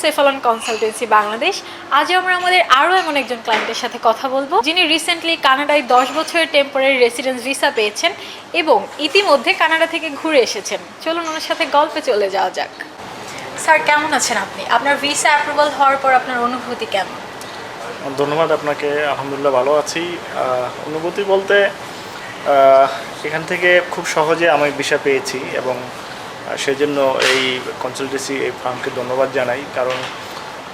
সেফালন consultancy Bangladesh. আজও আমরা আমাদের আরও এমন একজন ক্লায়েন্টের সাথে কথা বলবো যিনি রিসেন্টলি কানাডায় 10 বছরের টেম্পোরারি রেসিডেন্স ভিসা পেয়েছেন এবং ইতিমধ্যে কানাডা থেকে ঘুরে এসেছেন। চলুন ওনার সাথে গল্পে চলে যাওয়া যাক। স্যার, কেমন আছেন আপনি? আপনার ভিসা অ্যাপ্রুভাল হওয়ার পর আপনার অনুভূতি কেমন? ধন্যবাদ আপনাকে। আলহামদুলিল্লাহ ভালো আছি। অনুভূতি বলতে এখান থেকে খুব সহজে আমি ভিসা পেয়েছি এবং সেজন্য এই কনসালটেন্সি এই ফার্মকে ধন্যবাদ জানাই। কারণ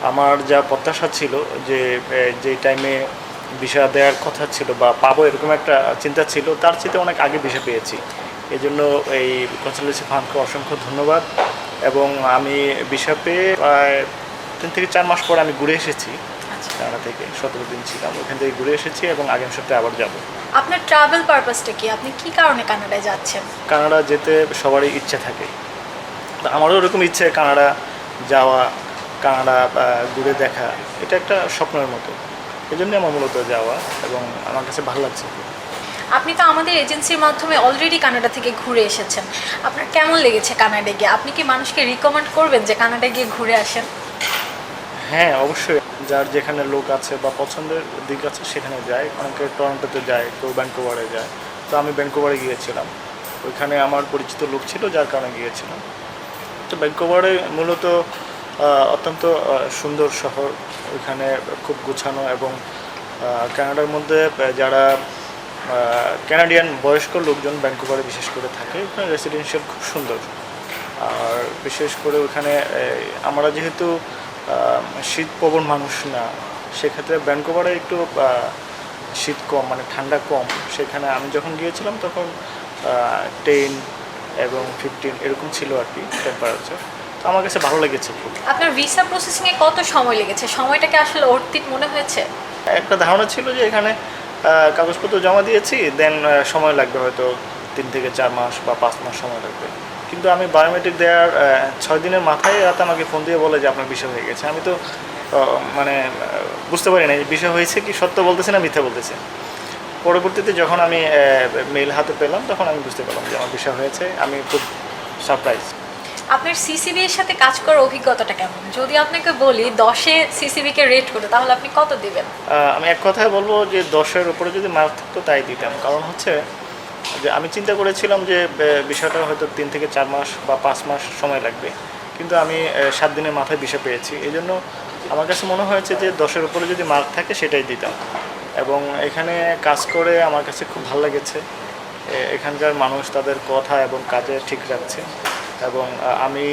আমার যা প্রত্যাশা ছিল যে টাইমে ভিসা দেওয়ার কথা ছিল বা পাবো এরকম একটা চিন্তা ছিল, তার চেয়ে অনেক আগে ভিসা পেয়েছি। এই জন্য এই কনসালটেন্সি ফার্মকে অসংখ্য ধন্যবাদ। এবং আমি ভিসা পেয়ে প্রায় 3 থেকে 4 মাস পর আমি ঘুরে এসেছি। কানাডা থেকে 17 দিন ছিলাম, ওখান থেকে ঘুরে এসেছি এবং আগামী সপ্তাহে আবার যাব। আপনার ট্রাভেল পারপাসটা কি? আপনি কি কারণে কানাডায় যাচ্ছেন? কানাডা যেতে সবারই ইচ্ছা থাকে, আমারও ওরকম ইচ্ছে কানাডা যাওয়া, কানাডা ঘুরে দেখা। এটা একটা স্বপ্নের মতো, এই জন্যই আমার মূলত যাওয়া এবং আমার কাছে ভালো লাগছে। আপনি তো আমাদের এজেন্সির মাধ্যমে অলরেডি কানাডা থেকে ঘুরে এসেছেন। আপনার কেমন লেগেছে কানাডায় গিয়ে? আপনি কি মানুষকে রিকমেন্ড করবেন যে কানাডায় গিয়ে ঘুরে আসেন? হ্যাঁ, অবশ্যই। যার যেখানে লোক আছে বা পছন্দের দিক আছে সেখানে যায়। অনেকে টরন্টোতে যায়, কেউ ভ্যানকুভারে যায়। তো আমি ভ্যানকুভারে গিয়েছিলাম, ওইখানে আমার পরিচিত লোক ছিল যার কারণে গিয়েছিলাম। তো ভ্যানকুভারে মূলত অত্যন্ত সুন্দর শহর, ওইখানে খুব গুছানো এবং কানাডার মধ্যে যারা কানাডিয়ান বয়স্ক লোকজন ভ্যানকুভারে বিশেষ করে থাকে, ওখানে রেসিডেন্সিয়াল খুব সুন্দর। আর বিশেষ করে ওখানে আমরা যেহেতু শীতপ্রবণ মানুষ না, সেক্ষেত্রে ভ্যানকুভারে একটু শীত কম, মানে ঠান্ডা কম। সেখানে আমি যখন গিয়েছিলাম তখন 10 এবং 15 এরকম ছিল আর কি টেম্পারেচার। তো আমার কাছে ভালো লেগেছে খুব। আপনার ভিসা প্রসেসিংয়ে কত সময় লেগেছে? সময়টাকে আসলে অর্থিত মনে হয়েছে? একটা ধারণা ছিল যে এখানে কাগজপত্র জমা দিয়েছি, দেন সময় লাগবে হয়তো 3 থেকে 4 মাস বা 5 মাস সময় লাগবে। কিন্তু আমি বায়োমেট্রিক দেওয়ার 6 দিনের মাথায় রাতে আমাকে ফোন দিয়ে বলে যে আপনার বিষয় হয়ে গেছে। আমি তো মানে বুঝতে পারি না বিষয় হয়েছে কি, সত্য বলতেছে না মিথ্যা বলতেছে। পরবর্তীতে যখন আমি মেইল হাতে পেলাম তখন আমি বুঝতে পারলাম যে আমার বিষয় হয়েছে। আমি খুব সারপ্রাইজ। আপনার সিসিবি এর সাথে কাজ করার অভিজ্ঞতাটা কেমন? যদি আপনাকে বলি 10-এ সিসিবিকে রেট করে, তাহলে আপনি কত দিবেন? আমি এক কথায় বলবো যে 10-এর উপরে যদি মার্ক থাকতো তাই দিতাম। কারণ হচ্ছে যে আমি চিন্তা করেছিলাম যে বিষয়টা হয়তো 3 থেকে 4 মাস বা 5 মাস সময় লাগবে, কিন্তু আমি 7 দিনের মাথায় বিষয় পেয়েছি। এই জন্য আমার কাছে মনে হয়েছে যে 10-এর উপরে যদি মার্ক থাকে সেটাই দিতাম। এবং এখানে কাজ করে আমার কাছে খুব ভালো লেগেছে। এখানকার মানুষ তাদের কথা এবং কাজে ঠিক রাখছে এবং আমি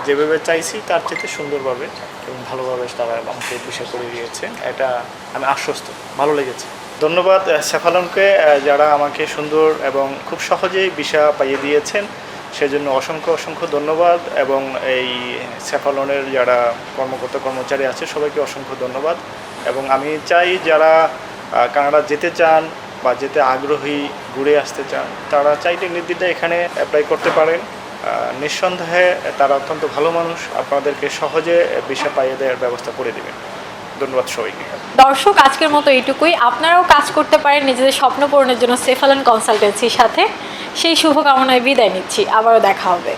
যেভাবে চাইছি তার চেয়ে সুন্দরভাবে এবং ভালোভাবে তারা আমাকে বিষয় করে দিয়েছে। এটা আমি আশ্বস্ত, ভালো লেগেছে। ধন্যবাদ সেফালনকে, যারা আমাকে সুন্দর এবং খুব সহজেই ভিসা পাইয়ে দিয়েছেন, সেজন্য অসংখ্য অসংখ্য ধন্যবাদ। এবং এই সেফালনের যারা কর্মচারী আছে সবাইকে অসংখ্য ধন্যবাদ। এবং আমি চাই যারা কানাডা যেতে চান বা যেতে আগ্রহী, ঘুরে আসতে চান, তারা চাইলে নির্দ্বিধায় এখানে অ্যাপ্লাই করতে পারেন। নিঃসন্দেহে তারা অত্যন্ত ভালো মানুষ, আপনাদেরকে সহজে ভিসা পাইয়ে দেওয়ার ব্যবস্থা করে দেবেন। ধন্যবাদ সবাইকে। দর্শক, আজকের মতো এইটুকুই। আপনারাও কাজ করতে পারেন নিজেদের স্বপ্ন পূরণের জন্য সেফালন কনসালটেন্সির সাথে। সেই শুভকামনায় বিদায় নিচ্ছি, আবারও দেখা হবে।